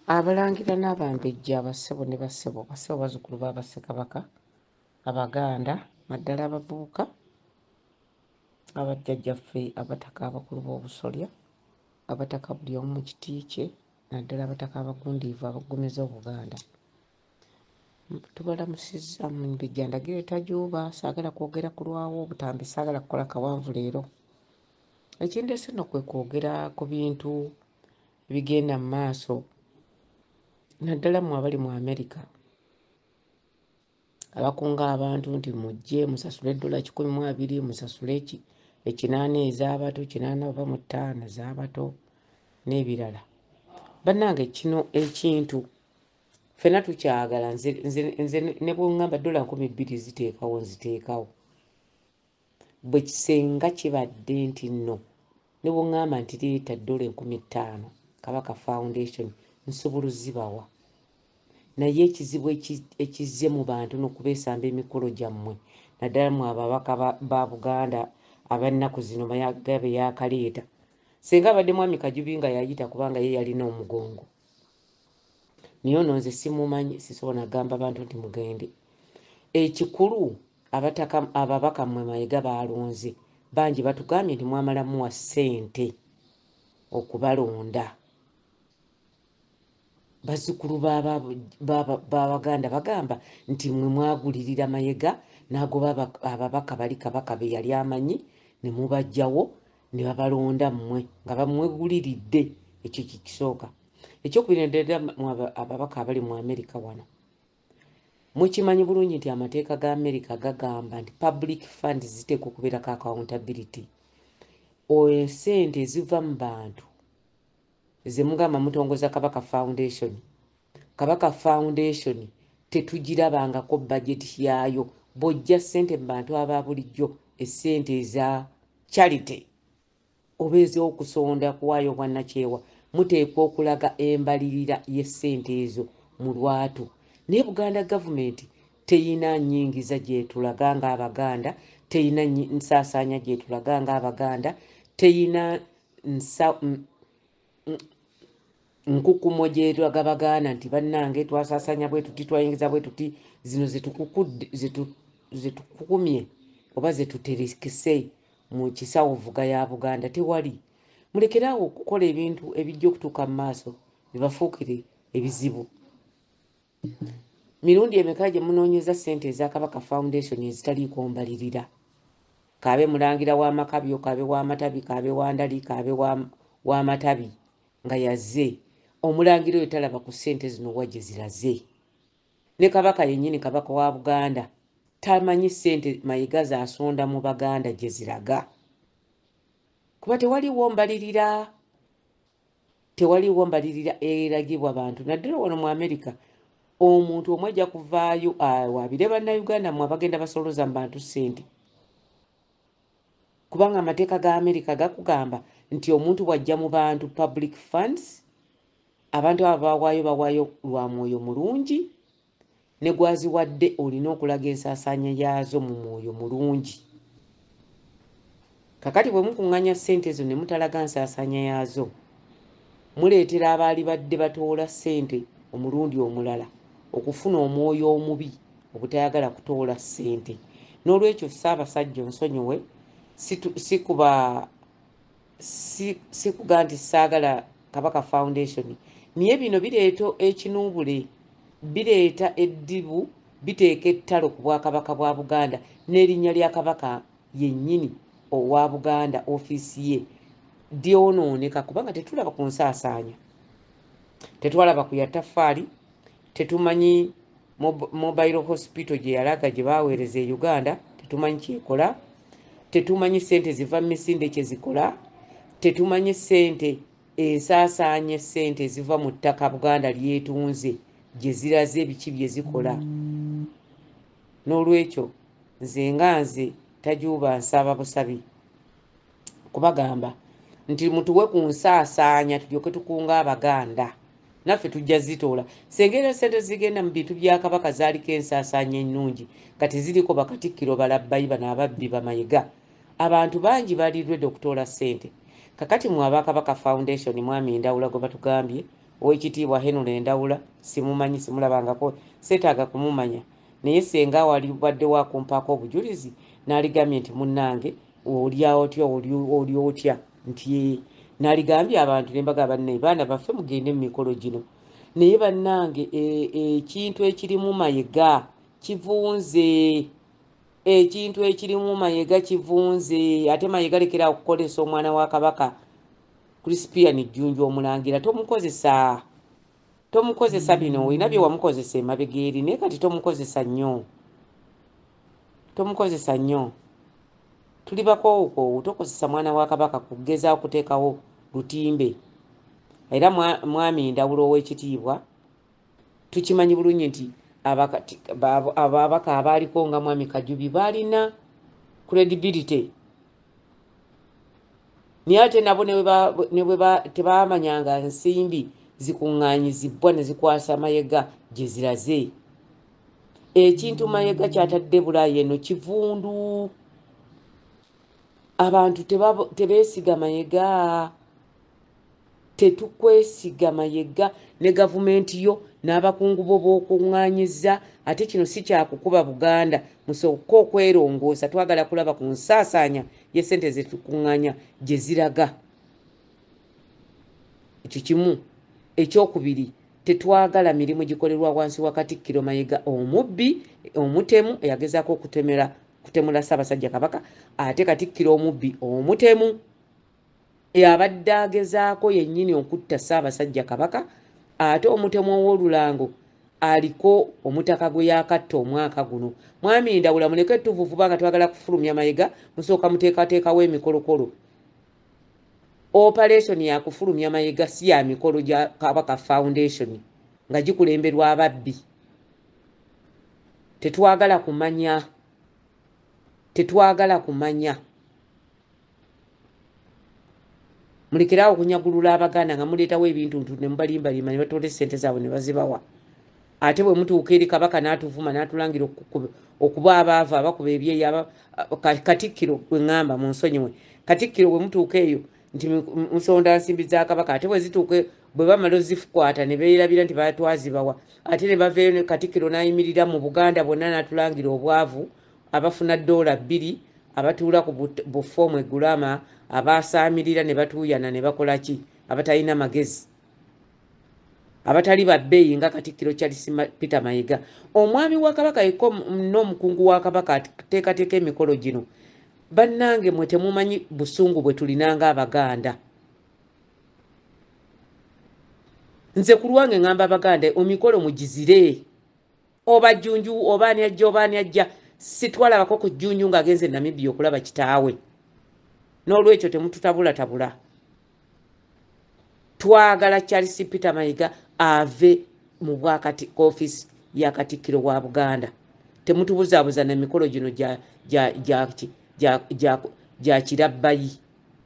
Abalangira n'abambejja abassebo ne bassebo bazzukulu ba Bassekabaka Abaganda naddala abavubuka abajjajjaffe abataka abakulu b'obusolya abataka buli omu mu kiti kye naddala abataka abagundiivu abaggumiza Obuganda. Tubalamusizza Mumbejja ndagire tajuuba, saagala kwogera ku lwawo obutambi, saagala kukola kawanvu leero. Ekindeese nno kwe kwogera ku bintu ebigenda mu maaso naddala mmwe abali mu Amerika abakunga abantu nti mujje musasule $120, musasule ekinaana ez'abato, 85 ez'abato n'ebirala. Bannange kino ekintu ffenna tukyagala, nze ne bw'oŋŋamba $2,000 ziteekawo nziteekawo. Bwe kisenga kibadde nti nno ne bw'oŋŋamba nti leeta $5,000 Kabaka Foundation nsobola zibawa. Naye ekizibu ekizze mu bantu n'okubeesamba emikolo gyammwe naddala mu ababaka ba Buganda ab'ennaku zino be yaakaleeta. Singa abadde Mwami Kajubi nga yayita kubanga ye yalina omugongo. Naye ono nze simumanyi, sisobola nagamba abantu nti mugende. Ekikulu ababaka mmwe Mayiga baalonze bangi batugambye nti mwamala muwa ssente okubalonda. Bazzukulu b'Abaganda bagamba nti mwe mwagulirira Mayiga n'agoba ababaka bali Kabaka be yali amanyi ne mubajjawo ne babalonda mmwe nga bamweguliridde. Ekyo kikisooka. Ekyokubiri naddala ababaka abali mu Amerika wano mukimanyi bulungi nti amateeka ga Amerika gagamba nti public funds ziteekwa okubeerako accountability. Esente eziva mu bantu ze mugamba mutongoza Kabaka Foundation. Kabaka Foundation tetugirabangako budget yaayo. Bw'ojja ssente mu bantu aba bulijjo, essente eza charity oba ez'okusonda kuwaayo bwannakyewa, muteekwa okulaga embalirira y'essente ezo mu lwatu. Naye Buganda gavumenti teyina nnyingiza gyetulaga ng'Abaganda, teyina nsaasaanya gyetulaga ng'Abaganda, teyina nkukumo gyetulaga Baganda nti bannange twasaasaanya bwe tuti, twayingiza bwe tuti, zino zetukukumye oba zetuterekese mu kisawovuga ya Buganda. Tewali. Mulekeraawo okukola ebintu ebijja okutuuka mu maaso bibafuukire ebizibu. Mirundi emeka gye munoonyeza ssente eza Kabaka Foundation ezitaliiko mbalirira? Kaabe mulangira w'Amakabyo, kaabe w'Amatabi, kaabe w'Andali, kaabe w'Amatabi nga yazze. Omulangira oyo talaba ku ssente zino wa gye ziraze. Ne Kabaka yennyini, Kabaka wa Buganda, tamanyi ssente Mayiga zaasonda mu Baganda gye ziraga. Kuba tewaliwo mbalirira. Tewaliwo mbalirira eragibwa bantu. Naddala wano mu Amerika omuntu omwe ajja kuvaayo waabire bannayuganda mmwe abagenda basoloza mu bantu ssente. Kubanga amateeka ga Amerika gakugamba nti omuntu bw'ajja mu bantu public funds, abantu abo bawaayo lwa mwoyo mulungi, ne gwaziwadde olina okulaga ensaasaanya yaazo mu mwoyo mulungi. Kakati bwe mukuŋŋanya ssente ezo ne mutalaga nsaasaanya yaazo, muleetera abaali badde batoola ssente omulundi omulala okufuna omwoyo omubi obutayagala kutoola ssente. N'olwekyo Ssaabasajja onsonyiwe, sikuga nti saagala Kabaka Foundation, naye bino bireeta ekinuubule, bireeta eddibu, biteeka ettalo ku Bwakabaka bwa Buganda n'erinnya lya Kabaka yennyini owa Buganda, ofiisi ye lyonooneka kubanga tetulaba ku nsaasaanya, tetwalaba ku yataffaali, tetumanyi mobile hospital gye yalaga gye baaweereza e Uganda, tetumanyi kyekola, tetumanyi ssente ziva mu misinde kye zikola, tetumanyi ssente ensaasaanya ssente ziva mu ttaka Buganda lyetunze gye ziraze biki bye zikola. N'olwekyo nze Tajuuba nsaba busabi kubagamba nti mutuwe ku nsaasaanya tulyoke tukunga Abaganda, naffe tujja zitoola. Sengera ssente zigenda mu bintu bya Kabaka zaaliko ensaasaanya ennungi nga teziriko bakatikkiro balabbayi bano ababbi bamayiga. Abantu bangi bali lwedde okutoola ssente. Kakati mwe aba Kabaka Foundation Mwami Ndawula gwe batugambye owekitiibwa Henry Ndawula simumanyi simulabangako seetaaga kumumanya naye senga wali badde wakumpaako obujulizi n'aligambye nti munnange olya otya oli otya nti n'aligambye abantu ne mbagamba bannaye baana baffe mugende mu mikolo gino naye bannange ekintu ekirimu mayiga kivunze ekintu ekirimu mayiga kivunze ate mayiga lekera okukolesa omwana wa kabaka Crispian Jjunju omulangira tomukozesa bino olina bye wamukozesa emabega eri naye kati tomukozesa nnyo tuli bakoowu tokozesa mwana wa kabaka kugeza okuteekawo lutimbe era mwami Ndawula ow'ekitiibwa tukimanyi bulungi nti ababaka abaaliko nga mwami Kajubi baalina credibility naye ate nabo tebaamanyanga nsimbi zikuŋŋaanyizibwa ne zikwasa Mayiga gye ziraze ekintu Mayiga kyatadde Bulaaya eno kivundu abantu tebeesiga Mayiga tetukwesiga Mayiga ne gavumenti yo n'abakungu bo b'okuŋŋaanyiza ate kino si kyakukuba Buganda musooka okwerongoosa twagala kulaba ku nsaasaanya y'essente ze tukuŋŋaanya gye ziraga ekyo kimu ekyokubiri tetwagala mirimu gikolerwa wansi wa Katikkiro Mayiga omubbi omutemu eyagezaako kutemula Ssaabasajja Kabaka ate Katikkiro omubbi omutemu abadde agezaako yennyini okutta Ssaabasajja Kabaka ate omutemu ow'olulango aliko omutaka gwe yakatta omwaka guno mwami Ndawula muleke tuvuvuba nga twagala kufulumya Mayiga musooka muteekateekawo emikolokolo operation ya kufulumya Mayiga si ya mikolo gya Kabaka Foundation nga gikulemberwa ababbi tetwagala kumanya mulekerawo okunyagulula Abaganda nga muleetawo ebintu ne mubalimbalima ne batoola ssente zaabwe ne bazibawa ate bwe mutuuka eri Kabaka n'atuvuma n'atulangira okuba abaavu abakuba ebyeyo Katikkiro bwe ŋŋamba mu nsonyiwe Katikkiro bwe mutuuka eyo nti musonda nsimbi za Kabaka ate bwe zituuke bwe bamala ozifukwata ne beerabira nti batwazibawa ate ne baveeyo ne Katikkiro n'ayimirira mu Buganda bwonna n'atulangira obwavu abafuna $2 abatuula ku bufoomu eggulama abasaamirira ne batuuyana ne bakola ki abatalina magezi abatali babbeeyi nga Katikkiro Charles Peter Mayiga omwami wa Kabaka yekko n'omukungu wa Kabaka ateekateeka emikolo gino bannange mwe temumanyi busungu bwe tulinanga Abaganda nze ku lwange ngamba Abaganda omikolo mugizire oba Jjunju oba ani ajja sitwalabako ku Jjunju ng'agenze Namibia okulaba kitaawe n'olwekyo temututabula twagala Charles Peter Mayiga ave mu bwakati office ya Katikkiro wa Buganda temutubuzaabuza n'emikolo gino gya kirabbayi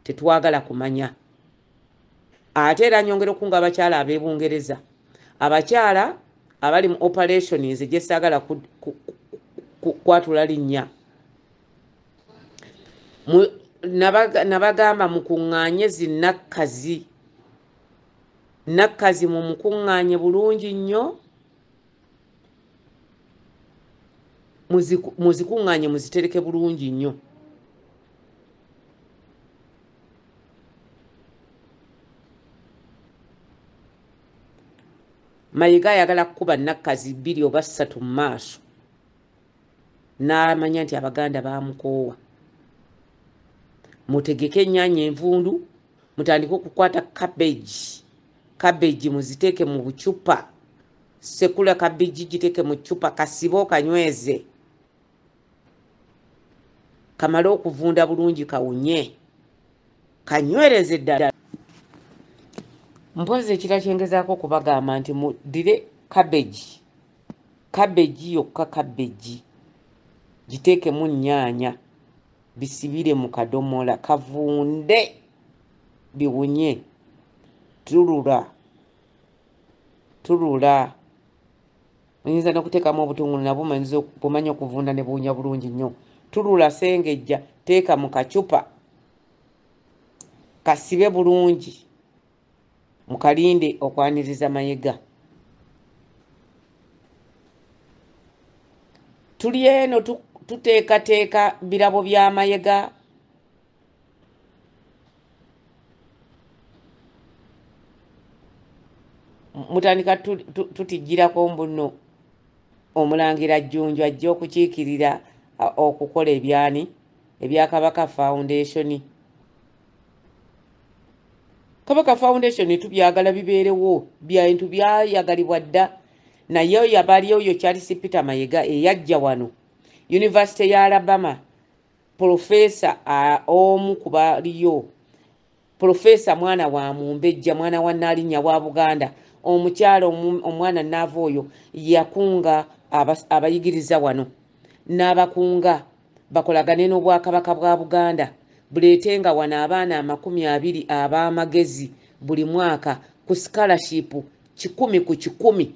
tetwagala kumanya ate era nyongera okunga abakyala ab'Ebungereza abakyala abali mu operations gye saagala kwatula linnya nabagamba mukuŋŋaanye zinakkazi mu mukuŋŋaanye bulungi nnyo muzikuŋŋaanye muzitereke bulungi nnyo Mayiga ayagala kukuba nakkazi 2 oba 3 mu maaso n'amanya nti Abaganda bamukoowa mutegeke ennyaanya envundu mutandike okukwata cabbage muziteeke mu bucupa sekula cabbage giteeke mu cupa kasibo kanyweze kamale okuvunda bulungi kawunye kanywereze ddala mpozi ekira kyengezaako okubagamba nti mudire cabbage yokka cabbage giteekemu nnyaanya bisibire mu kadomola kavunde biwunye tulula oyinza n'okuteekamu obutungulu nabwo bumanyi okuvunda ne buwunya bulungi nnyo tulula sengejja teeka mu kacupa kasibe bulungi mukalinde okwaniriza Mayiga. Tuli eno tuteekateeka birabo bya Mayiga. Mutandika tutijjirako mbuno Omulangira Jjunju ajja okukiikirira okukola ebyani ebya Kabaka Foundation. Kabaka Foundation tubyagala bibeerewo, bintu byayagalibwa dda, naye oyo abaliyo oyo Charles Peter Mayiga eyajja wano University ya Alabama, Professor omu kubaliyo, Professor mwana wa Mumbejja, mwana wa Nnalinnya wa Buganda, omukyalo omwana Nava oyo yakunga abayigiriza wano n'abakunga bakolagane n'Obwakabaka bwa Buganda buleetenga wano abaana 20 ab'amagezi buli mwaka ku scholarship 100 ku 100.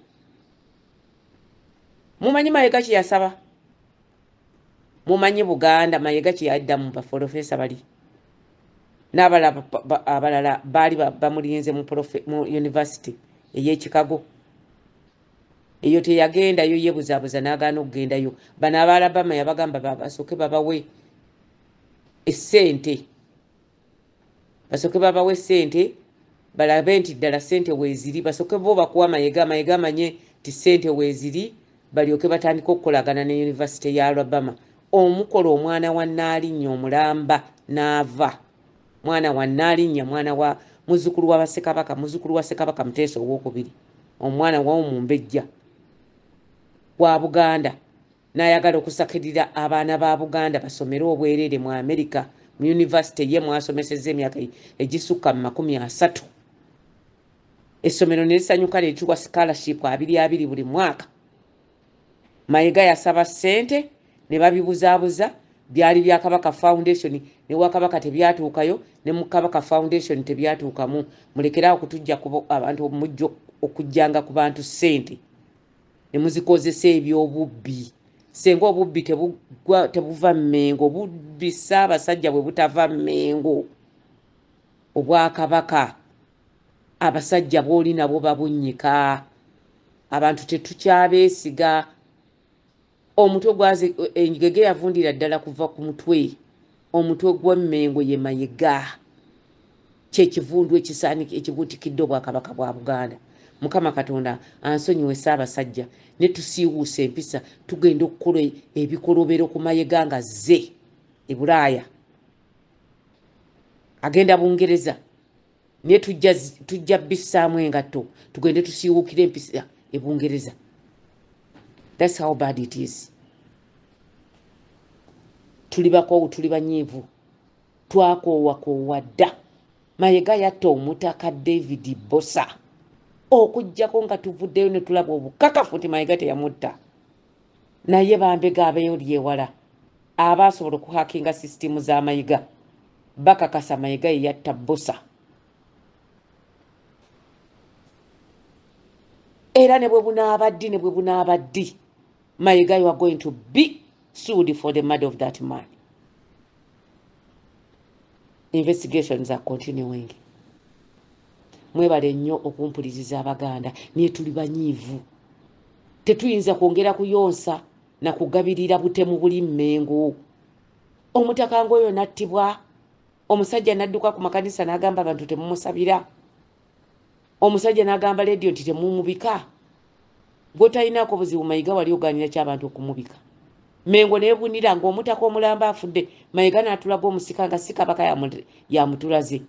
Mumanyi Mayiga kye yasaba? Mumanyi Buganda Mayiga kye yadda mu baprofesa bali n'abalala baali bamulinze mu university ey'e Chicago. Eyo teyagendayo yebuzabuza n'agaana okugendayo. Bano Abalabama yabagamba basooke babawe essente, basooke babawe ssente balabe nti ddala ssente weeziri, basooke bo bakuwa Mayiga amanye ti ssente weeziri, balyoke batandika okukolagana ne University ya Alabama. Omukolo omwana wa Nnalinnya omulamba n'ava, mwana wa Nnalinnya, mwana wa muzzukulu wa Ssekabaka, muzzukulu wa Ssekabaka Muteesa II, omwana wa Mumbejja wa Buganda, n'ayagala okusakirira abaana ba Buganda basomere obwereere mu America mu university ye mwasomesezza emyaka egisukka 30. Essomero ne lisanyuka ne lituwa scholarship 2 buli mwaka. Mayiga yasaba ssente ne babibuzaabuza, byali bya Kabaka Foundation ne wa Kabaka tebyatuukayo, ne mu Kabaka Foundation tebyatuukamu. Mulekerawo kutujja kubo abantu mujjo okujjanga ku bantu ssente ne muzikozesa ebyobubbi. Senga obubbi tebuva Mmengo, obubbi Ssaabasajja bwe butava Mmengo. Obwakabaka abasajja booli nabo babunnyika, abantu tetukyabeesiga. Omutwe gwaze engege yavundira ddala kuva ku mutwe, omutwe gwa Mmengo ye Mayiga, kyekivundu ekisaanika ekibuutikidde Obwakabaka bwa Buganda. Mukama Katonda ansonyiwe Ssaabasajja ne tusiiwuusa empisa tugenda okukola ebikolobero ku Mayiga nga zze e Bulaaya, agenda Bungereza, ne tujja bissaamu engatto tugende tusiiwuukira empisa e Bungereza. That's how bad it is. Tuli bakoowu, tuli banyiivu, twakoowa dda. Mayiga yatta omutaka David Bosa okujjako nga tuvuddeyo ne tulaba obukakafu nti Mayiga teyamutta. Naye Bambega abeeyo lyewala abaasobola okuhakinga sisitimu za Mayiga bakakasa Mayiga ye yatta Bosa. Era ne bwe bunaabaddi Mayiga, you are going to be sued for the murder of that man. Investigations are continuing. Mwebale nnyo okumpuliriza Abaganda, naye tuli banyiivu. Tetuyinza kwongera kuyonsa na kugabirira butemu buli Mmengo. Omutaka ngoyo nattibwa, omusajja nadduka ku makanisa n'agamba abantu temumusabira, omusajja n'agamba leediyo nti temumubika. Gw'otayinaako buzibu Mayiga wali ogaanira ky'abantu okumubika. Mmengo neebunira ng'omutaka omulamba afudde, Mayiga n'atulaga omusika nga si Kabaka yamutulaze.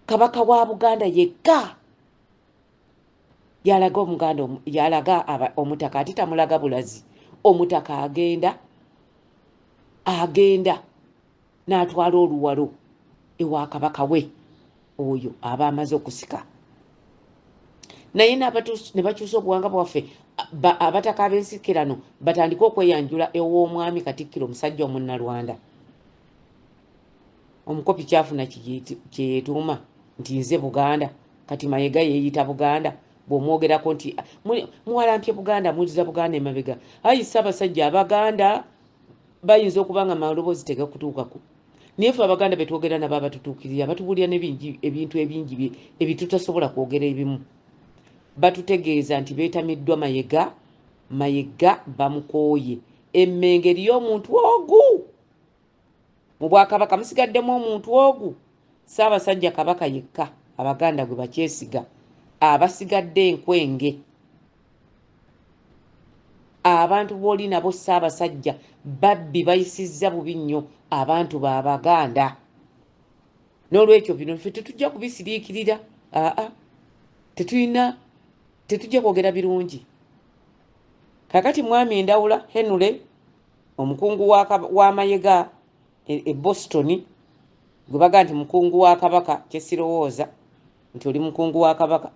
Kabaka wa Buganda yekka yalaga Omuganda, yalaga omutaka, ate tamulaga bulazi. Omutaka agenda n'atwala oluwalo ewa Kabaka we oyo aba amaze okusika. Naye ne bakyusa obuwanga bwaffe, abataka ab'ensikirano batandika okweyanjula ew'omwami Katikkiro omusajja omunnalwanda. Omukopi kyafuna kyeyetuuma nti nze Buganda, kati Mayiga yeeyita Buganda. Bw'omwogerako nti muwalampye Buganda, muzza Buganda emabega. Ayi Ssaabasajja, Abaganda bayinza okuba nga maloboozi tegakutuukako. nefe abaganda betwogera nabo abatutuukirira batubulira ebintu ebingi ebitutasobola kwogera ebimu. Batutegeeza nti beetamiddwa Mayiga bamukooye. Emmenge eriyo omuntu ogu mu Bwakabaka, musigaddemu omuntu ogu, Ssaabasajja Kabaka yekka abaganda gwe bakyesiga. Abasigadde enkwenge, abantu booli nabo Ssaabasajja babbi bayisizza bubi nnyo abantu b'Abaganda. N'olwekyo bino ffe tetujja kubisiriikirira. Tetujja kwogera birungi. Kakati mwami Ndawula Henry omukungu wa Mayiga e Boston, gwe baga nti mukungu wa Kabaka, kyesirowooza nti oli mukungu wa Kabaka,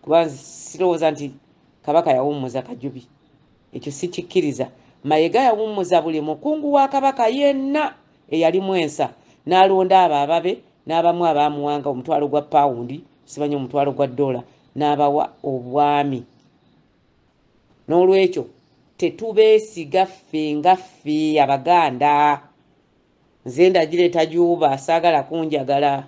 kuba sirowooza nti Kabaka yawummuza Kajubi, ekyo sikikkiriza. Mayiga yawummuza buli mukungu wa Kabaka yenna eyalimu ensa, n'alonda abo ababe n'abamu abaamuwanga omutwalo gwa pawundi, simanyi omutwalo gwa dola, n'abawa obwami. N'olwekyo tetubeesiga ffe nga ffe Abaganda. Nze Ndagireeta Juba saagala kunjagala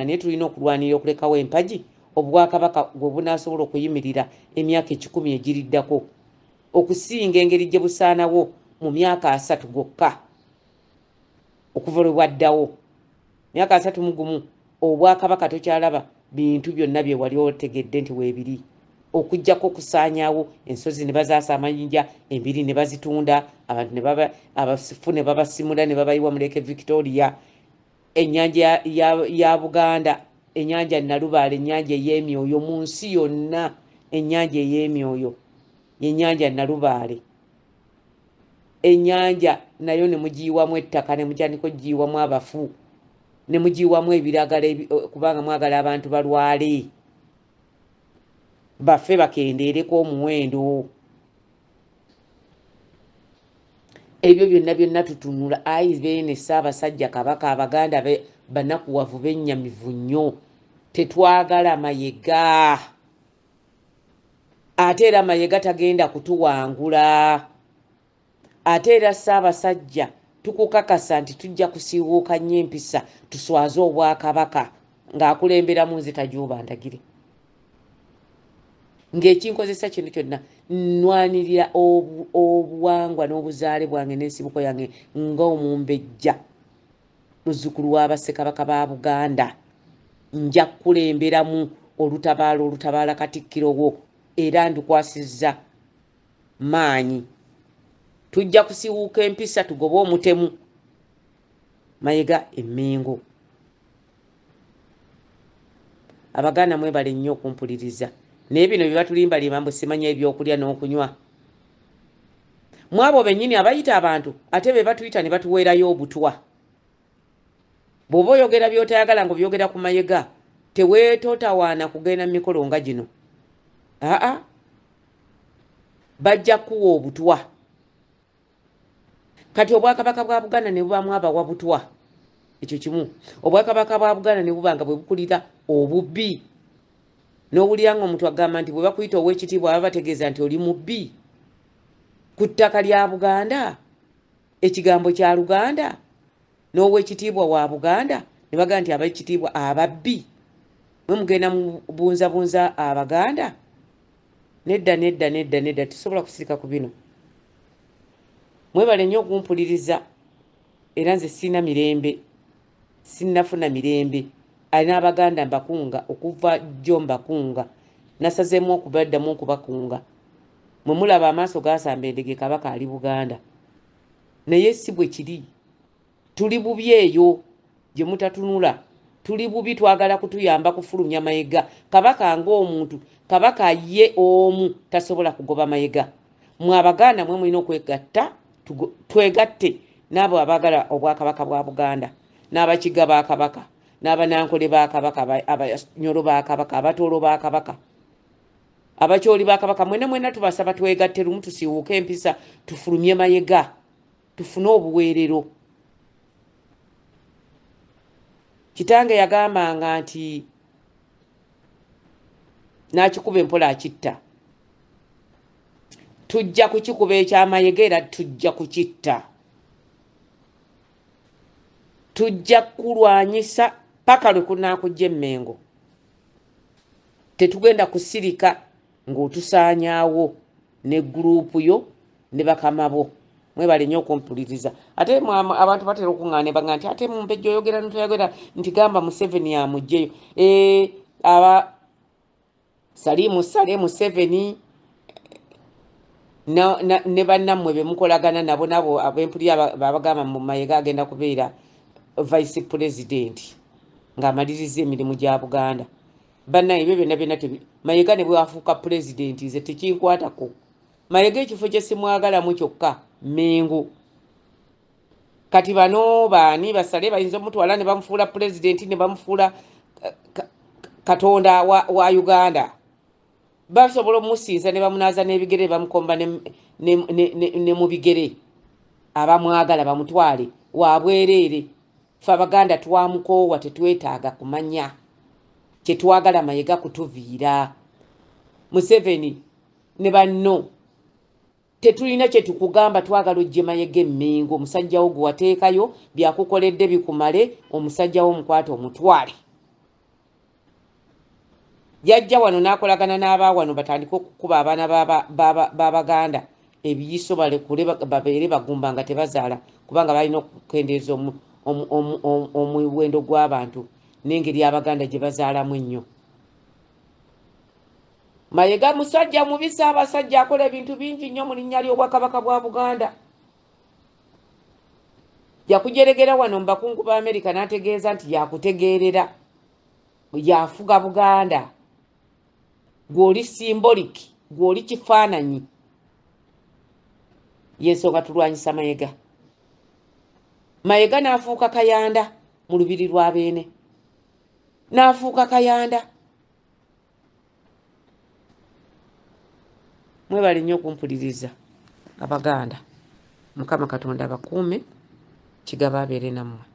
naye tulina okulwanira okulekawo empagi Obwakabaka gwe bunaasobola okuyimirira emyaka 10 egiriddako, okusinga engeri gye busaanawo mu myaka 3 gwokka okuva lwe bwaddawo. Myaka 31 Obwakabaka tokyalaba bintu byonna bye wali otegedde nti weebiri, okujjako okusaanyaawo ensozi ne bazaasa amayinja, embiri ne bazitunda, abantu abasifu ne babasimula ne babayiwa mu Lake Victoria, ennyanja ya Buganda, ennyanja Nalubaale, ennyanja ey'emyoyo mu nsi yonna. Ennyanja ey'emyoyo y'ennyanja Nalubaale. Ennyanja nayo ne mugiyiwamu ettaka, ne mutandika okugiyiwamu abafu, ne mugiyiwamu ebiragala kubanga mwagala abantu balwale, baffe bakendeereko omuwendo. Ebyo byonna tutunula ayi beene Ssaabasajja Kabaka, Abaganda banakuwavu bennyamivu nnyo, tetwagala Mayiga. Ate era Mayiga tagenda kutuwangula. Ate era Ssaabasajja tukukakasa nti tujja kusiiwuuka nnyo empisa tuswaze Obwakabaka ng'akulemberamu nze Tajuba Ndagire. Ng'ekinkozesa kino kyonna nnwanirira obuwangwa n'obuzaale bwange n'ensibuko yange ng'Omumbejja, muzzukulu wa Bassekabaka ba Buganda. Nja kukulemberamu olutabaala Katikkiro wo era ndukwasizza maanyi. Tujja kusiiwuuka empisa tugobe omutemu. Mayiga emmengo. Abaganda mwebale nnyo okumpuliriza. Naye bino bye batulimbalimba mbu simanya ebyokulya n'okunywa. Mwabo bennyini abayita abantu ate be batuyita ne batuweerayo obutwa. Bw'oba oyogera by'otayagala ng'obyogera ku Mayiga, teweetotawaana kugenda mu mikolo nga gino. Bajja kuwa obutwa. Kati Obwakabaka bwa Buganda ne bubaamu abawa butwa. Ekyo kimu. Obwakabaka bwa Buganda ne bubanga bwe bukulira obubbi. N'owulira ng'omuntu agamba nti bwe bakuyita ow'ekitiibwa baba bategeeza nti oli mubbi. Ku ttaka lya Buganda, ekigambo kya Luganda, n'ow'ekitiibwa wa Buganda ne bagamba nti ab'ekitiibwa ababbi. Mwe mugenda mubunzabunza Abaganda? Nedda, tusobola kusirika ku bino. Mwebale nnyo okumpuliriza era nze sinnafuna mirembe. Alina Abaganda mbakunga okuva jjo mbakunga. Nasazeemu okubaddamu okubakunga. Mwe mulaba amaaso gaasamba endege Kabaka ali Buganda. Naye si bwe kiri. Tuli bubi eyo gye mutatunula. Tuli bubi twagala kutuyamba kufulumya Mayiga. Kabaka ng'omuntu, Kabaka ye omu tasobola kugoba Mayiga. Mwe Abaganda mwe mulina okwegatta, twegatte n'abo abagala Obwakabaka bwa Buganda, n'Abakiga ba Kabaka, n'Abanankole ba Kabaka, Abanyoro ba Kabaka, Abatoolo ba Kabaka, Abakyoli ba Kabaka. Mwena tubasaba twegatte lumu tusiiwuuke empisa tufulumye Mayiga, tufune obuweerero. Kitange yagambanga nti n'akikuba empola akitta. Tujja kukikuba ekya Mayiga era tujja kukitta. tujja kulwanyisa paka lwe kunaakujja Emmengo. Tetugenda kusirika ng'otusaanyaawo ne guruupu yo ne bakama bo. Mwebale nnyo okumpuliriza. Ate abantu batera okuŋŋaana ne baŋŋamba nti ate Mumbejja oyogera ntoyogera nti gamba Museveni amuggyeyo. Salimu Sale Museveni ne bannammwe be mukolagana nabo ab'empulira babagamba mu Mayiga agenda kubeera vice president ng'amaliriza emirimu gya Buganda. Bannaye ebyo byonna Mayiga ne bwafuuka president nze tekinkwatako. Mayiga ekifo kye simwagalamu kyokka Mmengo. Kati bano baani Basale bayinza omutwala ne bamufuula president ne bamufuula Katonda wa Uganda. Basobola omusinza ne bamunaaza n'ebigere bamukomba ne mu bigere. Abamwagala bamutwale wa bwereere. Ffe Abaganda twamukoowa tetwetaaga kumanya kye twagala Mayiga kutuviira. Museveni ne banno tetulina kye tukugamba twagala ojje Mayiga Emmengo. Omusajja wo gwe wateekayo byakukoledde bikumale, omusajja wo omukwate omutwale. Yajja wano n'akolagana n'abaawano batandike okukuba abaana b'Abaganda ebiyiso balekule babeere bagumba nga tebazaala kubanga balina okukendeeza omuwendo gw'abantu n'engeri Abaganda gye bazaalamu ennyo. Mayiga musajja mubisa, abasajja akola ebintu bingi nnyo mu linnya ly'Obwakabaka bwa Buganda. Yakujeregera wano mu bakungu ba Amerika n'ategeeza nti yakutegeerera yafuga Buganda. Gw'oli symbolic, gw'oli kifaananyi. Y'ensonga tulwanyisa Mayiga. Mayiga n'afuuka Kayanda mu lubiri lwa Beene. N'afuuka Kayanda. Mwebale nnyo okumpuliriza Abaganda. Mukama Katonda abakuume, kigaba abeere nammwe.